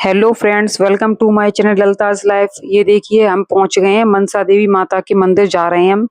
Hello friends, welcome to my channel Lalita's life. ये देखिए हम पहुंच गए हैं मनसा देवी माता के मंदिर जा रहे हैं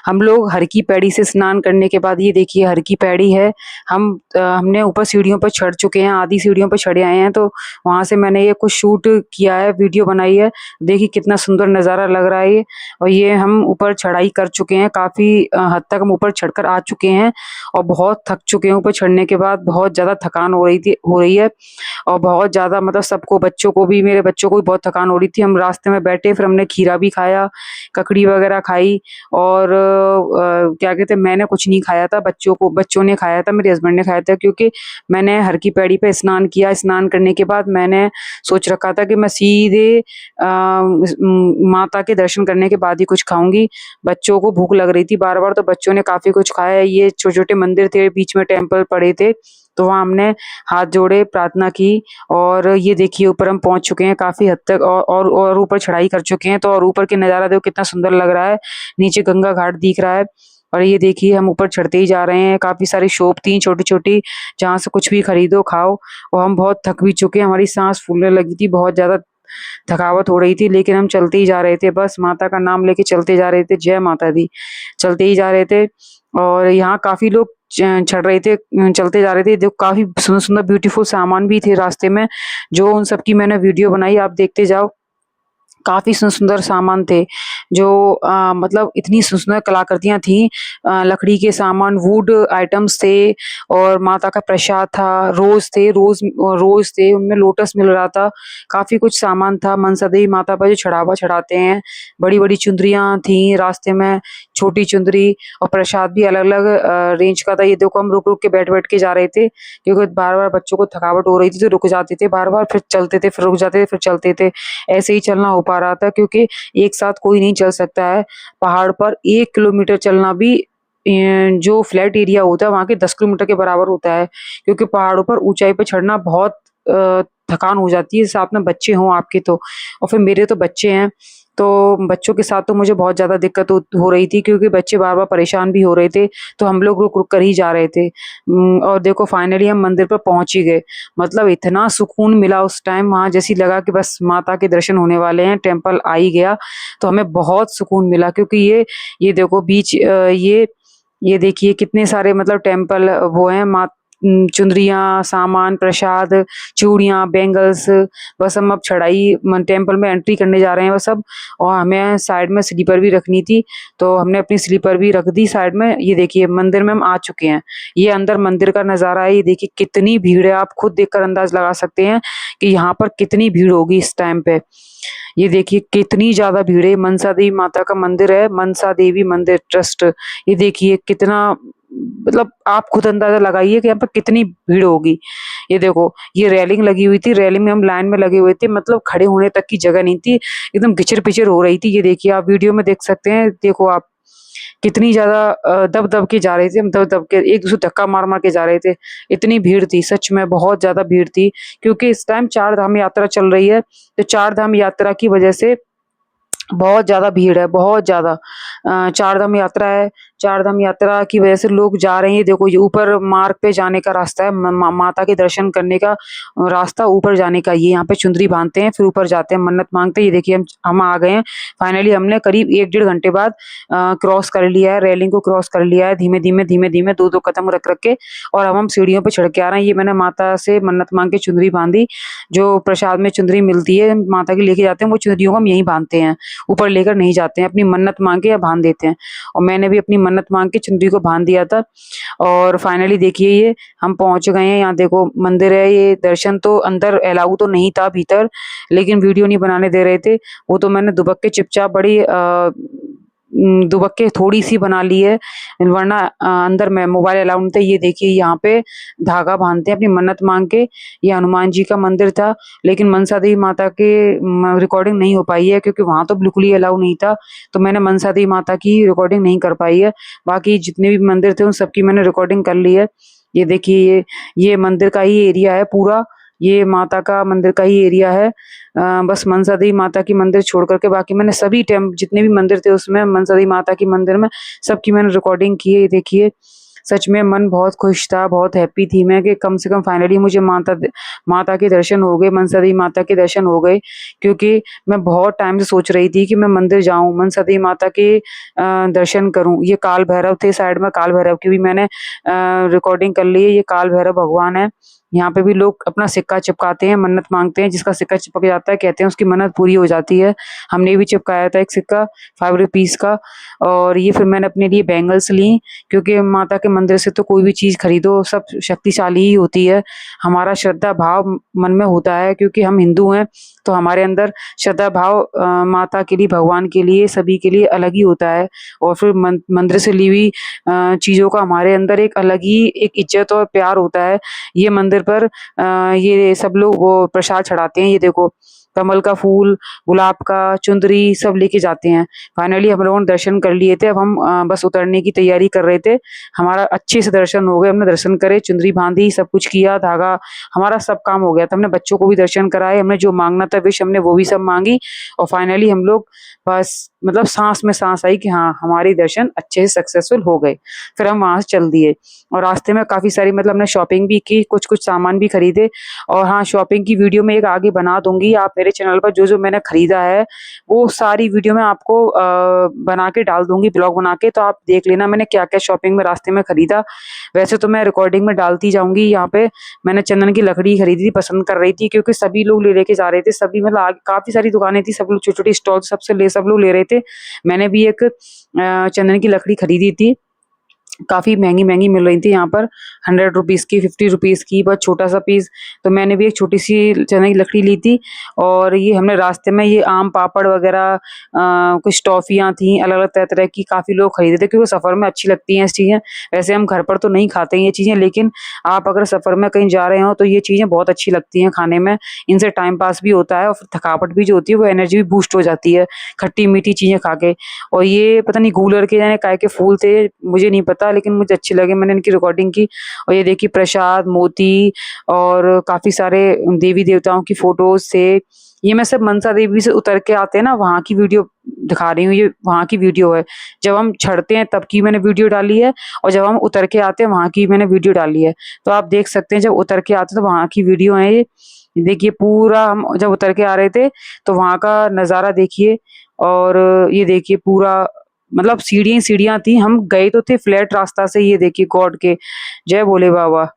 हम लोग हर की पैड़ी से स्नान करने के बाद। ये देखिए हर की पैड़ी है। हमने ऊपर सीढ़ियों पर चढ़ चुके हैं, आधी सीढ़ियों पर चढ़े आए हैं। तो वहां से मैंने ये कुछ शूट किया है, वीडियो बनाई है। देखिए कितना सुंदर नज़ारा लग रहा है ये। और ये हम ऊपर चढ़ाई कर चुके हैं, काफ़ी हद तक हम ऊपर चढ़कर आ चुके हैं और बहुत थक चुके हैं। ऊपर चढ़ने के बाद बहुत ज़्यादा थकान हो रही है और बहुत ज़्यादा मतलब सबको, बच्चों को भी, मेरे बच्चों को भी बहुत थकान हो रही थी। हम रास्ते में बैठे, फिर हमने खीरा भी खाया, ककड़ी वगैरह खाई। और क्या कहते हैं, मैंने कुछ नहीं खाया था, बच्चों ने खाया था, मेरे हस्बैंड ने खाया था। क्योंकि मैंने हर की पैड़ी पे स्नान किया। स्नान करने के बाद मैंने सोच रखा था कि मैं सीधे माता के दर्शन करने के बाद ही कुछ खाऊंगी। बच्चों को भूख लग रही थी बार बार, तो बच्चों ने काफी कुछ खाया। ये छोटे छोटे मंदिर थे, बीच में टेम्पल पड़े थे, तो वहाँ हमने हाथ जोड़े, प्रार्थना की। और ये देखिए ऊपर हम पहुंच चुके हैं काफी हद तक, और ऊपर चढ़ाई कर चुके हैं। तो और ऊपर के नज़ारा देखो कितना सुंदर लग रहा है, नीचे गंगा घाट दिख रहा है। और ये देखिए हम ऊपर चढ़ते ही जा रहे हैं। काफी सारी शॉप थी छोटी छोटी, जहाँ से कुछ भी खरीदो खाओ। और हम बहुत थक भी चुके हैं, हमारी सांस फूलने लगी थी, बहुत ज्यादा थकावट हो रही थी। लेकिन हम चलते ही जा रहे थे, बस माता का नाम लेके चलते जा रहे थे। जय माता दी, चलते ही जा रहे थे। और यहाँ काफी लोग चढ़ रहे थे, चलते जा रहे थे। देखो काफी सुंदर सुंदर ब्यूटीफुल सामान भी थे रास्ते में, जो उन सब की मैंने वीडियो बनाई, आप देखते जाओ। काफी सुंदर सुंदर सामान थे, जो मतलब इतनी सुंदर सुंदर कलाकृतियां थी। लकड़ी के सामान, वुड आइटम्स थे, और माता का प्रसाद था। रोज थे, उनमें लोटस मिल रहा था। काफी कुछ सामान था मनसा देवी माता पर जो चढ़ावा चढ़ाते हैं। बड़ी बड़ी चुंदरियां थी रास्ते में, छोटी चुंदरी। और प्रसाद भी अलग अलग रेंज का था। ये देखो हम रुक रुक के बैठ बैठ के जा रहे थे, क्योंकि बार बार बच्चों को थकावट हो रही थी, तो रुक जाते थे बार बार, फिर चलते थे, फिर रुक जाते थे, फिर चलते थे। ऐसे ही चलना हो पा रहा था, क्योंकि एक साथ कोई नहीं चल सकता है। पहाड़ पर 1 किलोमीटर चलना भी जो फ्लैट एरिया होता है वहां के 10 किलोमीटर के बराबर होता है। क्योंकि पहाड़ों पर ऊंचाई पर चढ़ना बहुत थकान हो जाती है, साथ में बच्चे हों आपके तो। और फिर मेरे तो बच्चे हैं, तो बच्चों के साथ तो मुझे बहुत ज्यादा दिक्कत हो रही थी, क्योंकि बच्चे बार बार परेशान भी हो रहे थे। तो हम लोग रुक रुक कर ही जा रहे थे। और देखो फाइनली हम मंदिर पर पहुंच ही गए। मतलब इतना सुकून मिला उस टाइम वहां, जैसी लगा कि बस माता के दर्शन होने वाले हैं, टेम्पल आ ही गया। तो हमें बहुत सुकून मिला, क्योंकि ये देखो बीच ये देखिए कितने सारे मतलब टेम्पल वो हैं। चुंदरियाँ, सामान, प्रसाद, चूड़ियाँ, बैंगल्स। बस हम अब चढ़ाई टेम्पल में एंट्री करने जा रहे हैं बस अब। और हमें साइड में स्लीपर भी रखनी थी, तो हमने अपनी स्लीपर भी रख दी साइड में। ये देखिए मंदिर में हम आ चुके हैं। ये अंदर मंदिर का नज़ारा है। ये देखिए कितनी भीड़ है, आप खुद देखकर अंदाज लगा सकते हैं कि यहाँ पर कितनी भीड़ होगी इस टाइम पे। ये देखिए कितनी ज्यादा भीड़ है। मनसा देवी माता का मंदिर है, मनसा देवी मंदिर ट्रस्ट। ये देखिए कितना, मतलब आप खुद अंदाजा लगाइए कि यहाँ पर कितनी भीड़ होगी। ये देखो ये रेलिंग लगी हुई थी, रेलिंग में हम लाइन में लगे हुए थे, मतलब खड़े होने तक की जगह नहीं थी, एकदम घिचर पिचर हो रही थी। ये देखिए आप वीडियो में देख सकते हैं, देखो आप कितनी ज्यादा दब दब के जा रहे थे हम, दब दब के एक दूसरे धक्का मार मार के जा रहे थे। इतनी भीड़ थी, सच में बहुत ज्यादा भीड़ थी। क्योंकि इस टाइम 4 धाम यात्रा चल रही है, तो 4 धाम यात्रा की वजह से बहुत ज्यादा भीड़ है, बहुत ज्यादा। 4 धाम यात्रा है, 4 धाम यात्रा की वजह से लोग जा रहे हैं। देखो ये ऊपर मार्ग पे जाने का रास्ता है, माता के दर्शन करने का रास्ता ऊपर जाने का। ये यहाँ पे चुंदरी बांधते हैं, फिर ऊपर जाते हैं, मन्नत मांगते हैं। ये देखिए हम आ गए हैं फाइनली। हमने करीब 1 डेढ़ घंटे बाद क्रॉस कर लिया है, रेलिंग को क्रॉस कर लिया है, धीमे धीमे दो दो कदम रख रख के। और अब हम सीढ़ियों पे चढ़ के आ रहे हैं। ये मैंने माता से मन्नत मांग के चुंदरी बांधी। जो प्रसाद में चुंदरी मिलती है माता की लेके जाते हैं, वो चुंदरियों को हम यहीं बांधते हैं, ऊपर लेकर नहीं जाते हैं। अपनी मन्नत मांग के या बांध देते हैं। और मैंने भी अपनी मन्नत मांग के चुंदरी को बांध दिया था। और फाइनली देखिए ये हम पहुंच गए हैं। यहाँ देखो मंदिर है, ये दर्शन तो अंदर अलाउ तो नहीं था भीतर, लेकिन वीडियो नहीं बनाने दे रहे थे। वो तो मैंने दुबक के चुपचाप बड़ी दुबक के थोड़ी सी बना ली है, वरना अंदर में मोबाइल अलाउ नहीं था। ये देखिए यहाँ पे धागा बांधते हैं अपनी मन्नत मांग के। ये हनुमान जी का मंदिर था, लेकिन मनसा देवी माता के रिकॉर्डिंग नहीं हो पाई है, क्योंकि वहां तो बिल्कुल ही अलाउ नहीं था। तो मैंने मनसा देवी माता की रिकॉर्डिंग नहीं कर पाई है। बाकी जितने भी मंदिर थे उन सबकी मैंने रिकॉर्डिंग कर ली है। ये देखिए ये मंदिर का ही एरिया है पूरा, ये माता का मंदिर का ही एरिया है। बस मनसा देवी माता की मंदिर छोड़ करके बाकी मैंने सभी जितने भी मंदिर थे उसमें, मनसा देवी माता की मंदिर में सबकी मैंने रिकॉर्डिंग की है। ये देखिए सच में मन बहुत खुश था, बहुत हैप्पी थी मैं कि कम से कम फाइनली मुझे माता के दर्शन हो गए, मनसा देवी माता के दर्शन हो गए। क्योंकि मैं बहुत टाइम से सोच रही थी कि मैं मंदिर जाऊँ, मनसा देवी माता के दर्शन करूँ। ये काल भैरव थे साइड में, काल भैरव की भी मैंने रिकॉर्डिंग कर ली है। ये काल भैरव भगवान है। यहाँ पे भी लोग अपना सिक्का चिपकाते हैं, मन्नत मांगते हैं। जिसका सिक्का चिपक जाता है कहते हैं उसकी मन्नत पूरी हो जाती है। हमने भी चिपकाया था एक सिक्का 5 रुपीज़ का। और ये फिर मैंने अपने लिए बैंगल्स ली, क्योंकि माता के मंदिर से तो कोई भी चीज़ खरीदो सब शक्तिशाली ही होती है। हमारा श्रद्धा भाव मन में होता है, क्योंकि हम हिंदू हैं, तो हमारे अंदर श्रद्धा भाव माता के लिए, भगवान के लिए, सभी के लिए अलग ही होता है। और फिर मंदिर से ली हुई चीज़ों का हमारे अंदर एक अलग ही एक इज्जत और प्यार होता है। ये मंदिर पर ये सब लोग वो प्रसाद चढ़ाते हैं। ये देखो, कमल का फूल, गुलाब का, चुंदरी सब लेके जाते हैं। फाइनली हम लोगों ने दर्शन कर लिए थे। अब हम बस उतरने की तैयारी कर रहे थे। हमारा अच्छे से दर्शन हो गए, हमने दर्शन करे, चुंदरी बांधी, सब कुछ किया, धागा, हमारा सब काम हो गया था। हमने बच्चों को भी दर्शन कराए, हमने जो मांगना था विश हमने वो भी सब मांगी। और फाइनली हम लोग बस मतलब सांस में सांस आई कि हाँ, हमारे दर्शन अच्छे से सक्सेसफुल हो गए। फिर हम वहां से चल दिए। और रास्ते में काफी सारी मतलब हमने शॉपिंग भी की, कुछ कुछ सामान भी खरीदे। और हाँ, शॉपिंग की वीडियो मैं एक आगे बना दूंगी। आप मेरे चैनल पर जो जो मैंने खरीदा है वो सारी वीडियो मैं आपको बना के डाल दूंगी, ब्लॉग बना के। तो आप देख लेना मैंने क्या क्या शॉपिंग में रास्ते में खरीदा। वैसे तो मैं रिकॉर्डिंग में डालती जाऊंगी। यहाँ पे मैंने चंदन की लकड़ी खरीदी थी, पसंद कर रही थी, क्योंकि सभी लोग ले लेके जा रहे थे। सभी मतलब काफी सारी दुकानें थी, सब लोग छोटी छोटी स्टॉल सब लोग ले रहे थे। मैंने भी एक चंदन की लकड़ी खरीदी थी। काफ़ी महंगी-महंगी मिल रही थी यहाँ पर, 100 रुपीज़ की, 50 रुपीज़ की, बहुत छोटा-सा पीस। तो मैंने भी एक छोटी-सी चने की लकड़ी ली थी। और ये हमने रास्ते में ये आम पापड़ वग़ैरह कुछ टॉफ़ियाँ थी, अलग-अलग तरह-तरह की, काफ़ी लोग खरीदे थे, क्योंकि सफ़र में अच्छी लगती हैं ये चीज़ें। वैसे हम घर पर तो नहीं खाते हैं ये चीज़ें, लेकिन आप अगर सफ़र में कहीं जा रहे हो तो ये चीज़ें बहुत अच्छी लगती हैं खाने में। इनसे टाइम पास भी होता है और फिर थकावट भी जो होती है वो एनर्जी भी बूस्ट हो जाती है, खट्टी-मीठी चीज़ें खा के। और ये पता नहीं गूलर के जाने काय के फूल थे, मुझे नहीं पता, लेकिन मुझे अच्छे लगे, मैंने इनकी रिकॉर्डिंग की। और ये देखिए प्रसाद, मोती और काफ़ी सारे देवी-देवताओं की फ़ोटोज़ थे। ये मैं सब मनसा देवी से उतर के आते हैं ना, वहाँ की वीडियो दिखा रही हूँ, ये वहाँ की वीडियो है। जब हम चढ़ते हैं तब की मैंने वीडियो डाली है, और जब हम उतर के आते हैं वहाँ की मैंने वीडियो डाली है। तो आप देख सकते हैं जब उतर के आते हैं तो वहाँ की वीडियो है ये। देखिए पूरा हम जब उतर के आ रहे थे तो वहाँ का नज़ारा देखिए। और ये देखिए पूरा मतलब सीढ़ियाँ ही सीढ़ियाँ थी। हम गए तो थे फ्लैट रास्ता से, ये देखिए गॉड के जय भोले बाबा।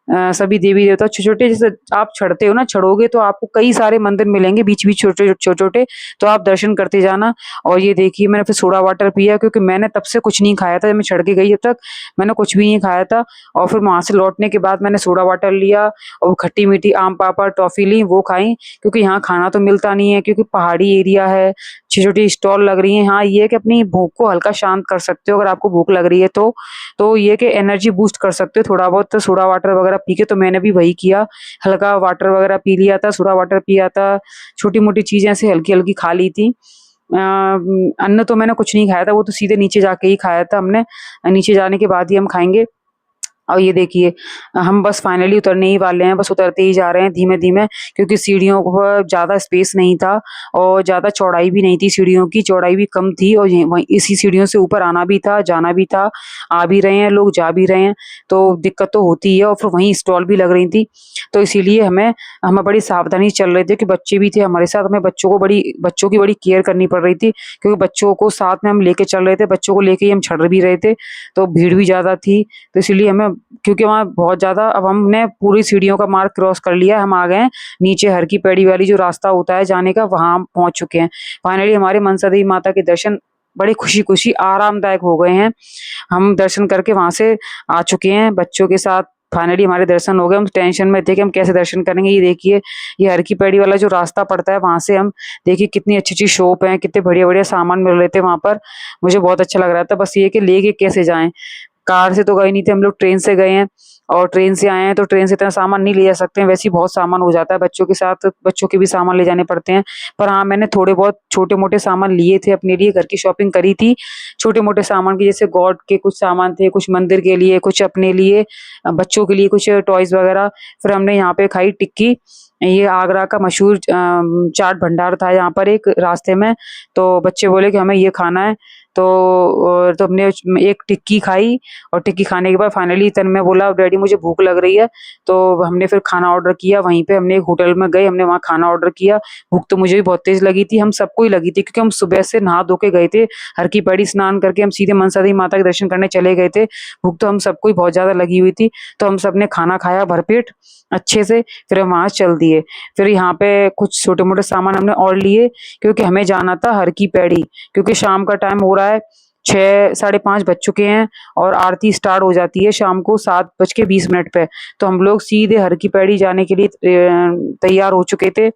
सभी देवी-देवता छोटे-छोटे, जैसे आप चढ़ते हो ना, चढ़ोगे तो आपको कई सारे मंदिर मिलेंगे बीच-बीच, छोटे-छोटे, तो आप दर्शन करते जाना। और ये देखिए मैंने फिर सोडा वाटर पिया, क्योंकि मैंने तब से कुछ नहीं खाया था। जब मैं चढ़ के गई जब तक मैंने कुछ भी नहीं खाया था। और फिर वहाँ से लौटने के बाद मैंने सोडा वाटर लिया और खट्टी-मीठी आम पापड़, टॉफ़ी ली, वो खाई, क्योंकि यहाँ खाना तो मिलता नहीं है, क्योंकि पहाड़ी एरिया है, छोटी-छोटी स्टॉल लग रही हैं। हाँ, ये है कि अपनी भूख को हल्का शांत कर सकते हो अगर आपको भूख लग रही है तो। तो ये कि एनर्जी बूस्ट कर सकते हो थोड़ा बहुत, तो सोडा वाटर वगैरह पी के, तो मैंने भी वही किया। हल्का वाटर वगैरह पी लिया था, सोडा वाटर पिया था, छोटी-मोटी चीज़ें ऐसे हल्की-हल्की खा ली थी। अन्न तो मैंने कुछ नहीं खाया था, वो तो सीधे नीचे जाके ही खाया था हमने। नीचे जाने के बाद ही हम खाएँगे। और ये देखिए हम बस फाइनली उतरने ही वाले हैं, बस उतरते ही जा रहे हैं धीमे-धीमे, क्योंकि सीढ़ियों पर ज़्यादा स्पेस नहीं था और ज़्यादा चौड़ाई भी नहीं थी, सीढ़ियों की चौड़ाई भी कम थी। और ये वहीं इसी सीढ़ियों से ऊपर आना भी था, जाना भी था, आ भी रहे हैं लोग, जा भी रहे हैं, तो दिक्कत तो होती है। और फिर वहीं स्टॉल भी लग रही थी, तो इसीलिए हमें बड़ी सावधानी से चल रहे थे, कि बच्चे भी थे हमारे साथ, हमें बच्चों की बड़ी केयर करनी पड़ रही थी, क्योंकि बच्चों को साथ में हम लेके चल रहे थे, बच्चों को लेके ही हम चढ़ भी रहे थे, तो भीड़ भी ज़्यादा थी। तो इसीलिए हमें, क्योंकि वहाँ बहुत ज़्यादा, अब हमने पूरी सीढ़ियों का मार्ग क्रॉस कर लिया है, हम आ गए हैं नीचे, हर की पैड़ी वाली जो रास्ता होता है जाने का, वहाँ हम पहुँच चुके हैं। फाइनली हमारे मनसा देवी माता के दर्शन बड़े खुशी-खुशी आरामदायक हो गए हैं। हम दर्शन करके वहाँ से आ चुके हैं बच्चों के साथ। फाइनली हमारे दर्शन हो गए। हम टेंशन में थे कि हम कैसे दर्शन करेंगे। ये देखिए, ये हर की पैड़ी वाला जो रास्ता पड़ता है, वहाँ से हम देखिए कितनी अच्छी-अच्छी शॉप हैं, कितने बढ़िया-बढ़िया सामान मिल रहे थे वहाँ पर। मुझे बहुत अच्छा लग रहा था, बस ये है कि लेके कैसे जाएँ? कार से तो गए नहीं थे हम लोग, ट्रेन से गए हैं। और ट्रेन से आए हैं तो ट्रेन से इतना सामान नहीं ले जा सकते हैं, वैसे ही बहुत सामान हो जाता है बच्चों के साथ, बच्चों के भी सामान ले जाने पड़ते हैं। पर हाँ, मैंने थोड़े बहुत छोटे-मोटे सामान लिए थे अपने लिए, घर की शॉपिंग करी थी। छोटे-मोटे सामान की, जैसे गॉड के कुछ सामान थे, कुछ मंदिर के लिए, कुछ अपने लिए, बच्चों के लिए कुछ टॉयज़ वगैरह। फिर हमने यहाँ पे खाई टिक्की। ये आगरा का मशहूर चाट भंडार था यहाँ पर एक रास्ते में, तो बच्चे बोले कि हमें ये खाना है। तो हमने एक टिक्की खाई और टिक्की खाने के बाद फाइनली तन्मय बोला डैडी मुझे भूख लग रही है। तो हमने फिर खाना ऑर्डर किया, वहीं पे हमने एक होटल में गए, हमने वहाँ खाना ऑर्डर किया। भूख तो मुझे भी बहुत तेज लगी थी, हम सबको ही लगी थी क्योंकि हम सुबह से नहा धो के गए थे, हर की पैड़ी स्नान करके हम सीधे मनसा देवी माता के दर्शन करने चले गए थे। भूख तो हम सबको ही बहुत ज्यादा लगी हुई थी, तो हम सबने खाना खाया भरपेट अच्छे से, फिर हम वहां चल दिए। फिर यहाँ पे कुछ छोटे मोटे सामान हमने और लिए क्योंकि हमें जाना था हर की पैड़ी, क्योंकि शाम का टाइम हो रहा है, 6 साढ़े 5 बज चुके हैं और आरती स्टार्ट हो जाती है शाम को 7:20 पे। तो हम लोग सीधे हर की पैड़ी जाने के लिए तैयार हो चुके थे,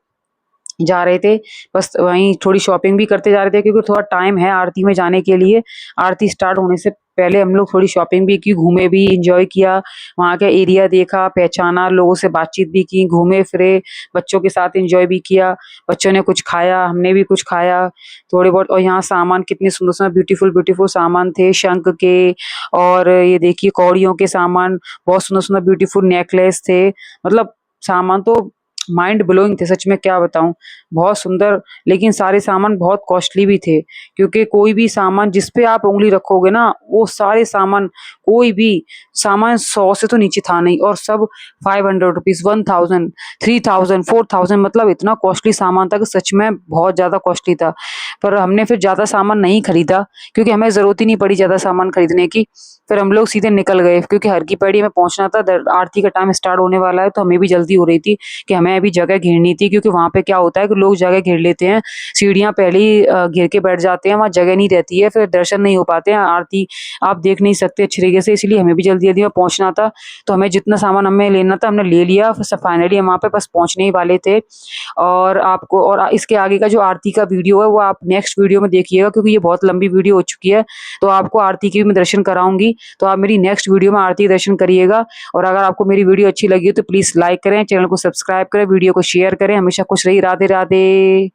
जा रहे थे। बस वहीं थोड़ी शॉपिंग भी करते जा रहे थे क्योंकि थोड़ा टाइम है आरती में जाने के लिए। आरती स्टार्ट होने से पहले हम लोग थोड़ी शॉपिंग भी की, घूमे भी, एंजॉय किया, वहाँ का एरिया देखा, पहचाना, लोगों से बातचीत भी की, घूमे फिरे, बच्चों के साथ एंजॉय भी किया। बच्चों ने कुछ खाया, हमने भी कुछ खाया थोड़े बहुत। और यहाँ सामान कितने सुंदर सुंदर ब्यूटीफुल ब्यूटीफुल सामान थे शंख के, और ये देखिए कौड़ियों के सामान, बहुत सुंदर सुंदर ब्यूटीफुल नेकलेस थे। मतलब सामान तो माइंड ब्लोइंग थे, सच में क्या बताऊं, बहुत सुंदर। लेकिन सारे सामान बहुत कॉस्टली भी थे क्योंकि कोई भी सामान जिस पे आप उंगली रखोगे ना, वो सारे सामान, कोई भी सामान 100 से तो नीचे था नहीं, और सब 500 रुपीज, 1000, 3000, 4000, मतलब इतना कॉस्टली सामान था कि सच में बहुत ज्यादा कॉस्टली था। पर हमने फिर ज्यादा सामान नहीं खरीदा क्योंकि हमें जरूरत ही नहीं पड़ी ज्यादा सामान खरीदने की। फिर हम लोग सीधे निकल गए क्योंकि हर की पैड़ी में पहुंचना था, आरती का टाइम स्टार्ट होने वाला है, तो हमें भी जल्दी हो रही थी कि हमें अभी जगह घेरनी थी। क्योंकि वहां पे क्या होता है कि लोग जगह घेर लेते हैं, सीढ़ियां पहले ही घेर के बैठ जाते हैं, वहां जगह नहीं रहती है, फिर दर्शन नहीं हो पाते हैं, आरती आप देख नहीं सकते अच्छी तरीके से। इसलिए हमें भी जल्दी जल्दी में पहुंचना था, तो हमें जितना सामान हमें लेना था हमने ले लिया। फिर फाइनली हम वहाँ पे बस पहुंचने ही वाले थे। और आपको, और इसके आगे का जो आरती का वीडियो है वो आप नेक्स्ट वीडियो में देखिएगा क्योंकि ये बहुत लंबी वीडियो हो चुकी है। तो आपको आरती के भी मैं दर्शन कराऊंगी, तो आप मेरी नेक्स्ट वीडियो में आरती के दर्शन करिएगा। और अगर आपको मेरी वीडियो अच्छी लगी हो तो प्लीज लाइक करें, चैनल को सब्सक्राइब करें, वीडियो को शेयर करें। हमेशा खुश रहिए। राधे राधे।